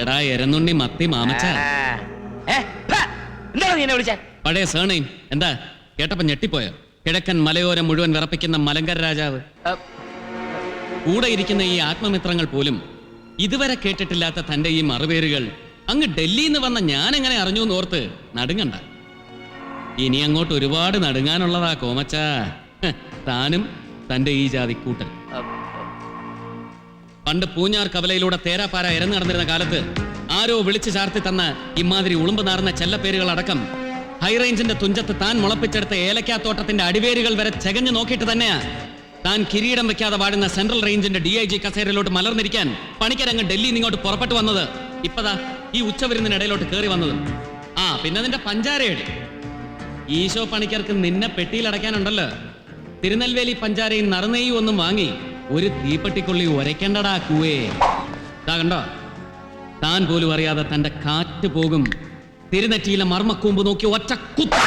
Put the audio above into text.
എടാ എരന്നുണ്ണി മത്തി മാമച്ച. എന്താണ് നീ എന്നെ വിളിച്ചേ? പഴയ സേണയും എന്താ കേട്ടപ്പോ ഞെട്ടിപ്പോയോ? കിഴക്കൻ മലയോരം മുഴുവൻ വിറപ്പിക്കുന്ന മലങ്കര രാജാവ്. കൂടെ ഇരിക്കുന്ന ഈ ആത്മമിത്രങ്ങൾ പോലും ഇതുവരെ കേട്ടിട്ടില്ലാത്ത തന്റെ ഈ മറുപേരുകൾ അങ്ങ് ഡൽഹിയിൽ നിന്ന് വന്ന ഞാൻ എങ്ങനെ അറിഞ്ഞു എന്നോർത്ത് നടുങ്ങണ്ട. ഇനി അങ്ങോട്ട് ഒരുപാട് നടുങ്ങാനുള്ളതാ കോമച്ച. താനും തന്റെ ഈ ജാതിക്കൂട്ടൻ. പണ്ട് പൂഞ്ഞാർ കവലയിലൂടെ തേരാപ്പാര ഇരന്നു നടന്നിരുന്ന കാലത്ത് ആരോ വിളിച്ചു ചാർത്തി തന്ന ഇമാതിരി ഉളുമ്പ് നാറുന്ന ചെല്ലപ്പേരുകൾ അടക്കം ഹൈറേഞ്ചിന്റെ തുഞ്ചത്ത് താൻ മുളപ്പിച്ചെടുത്ത ഏലക്കാത്തോട്ടത്തിന്റെ അടിവേരുകൾ വരെ ചെകഞ്ഞു നോക്കിയിട്ട് തന്നെയാ താൻ കിരീടം വെക്കാതെ വാടുന്ന സെൻട്രൽ റേഞ്ചിന്റെ DIG കസേരയിലോട്ട് മലർന്നിരിക്കാൻ പണിക്കരങ്ങ് ഡൽഹിയിൽ നിങ്ങോട്ട് പുറപ്പെട്ടു വന്നത്. ഇപ്പതാ ഈ ഉച്ചവിരുന്നിനിടയിലോട്ട് കയറി വന്നതും. പിന്നെ നിന്റെ പഞ്ചാരയുടെ ഈശോ പണിക്കർക്ക് നിന്നെ പെട്ടിയിൽ അടയ്ക്കാനുണ്ടല്ലോ. തിരുനെൽവേലി പഞ്ചാരയും നറുനെയ്യും ഒന്നും വാങ്ങി ഒരു തീപ്പെട്ടിക്കൊള്ളി ഉരയ്ക്കണ്ടടാ കൂവേ. കണ്ടോ, താൻ പോലും അറിയാതെ തന്റെ കാറ്റ് പോകും തിരുനെറ്റിയിലെ മർമ്മക്കൂമ്പ് നോക്കി ഒറ്റ കുത്ത്.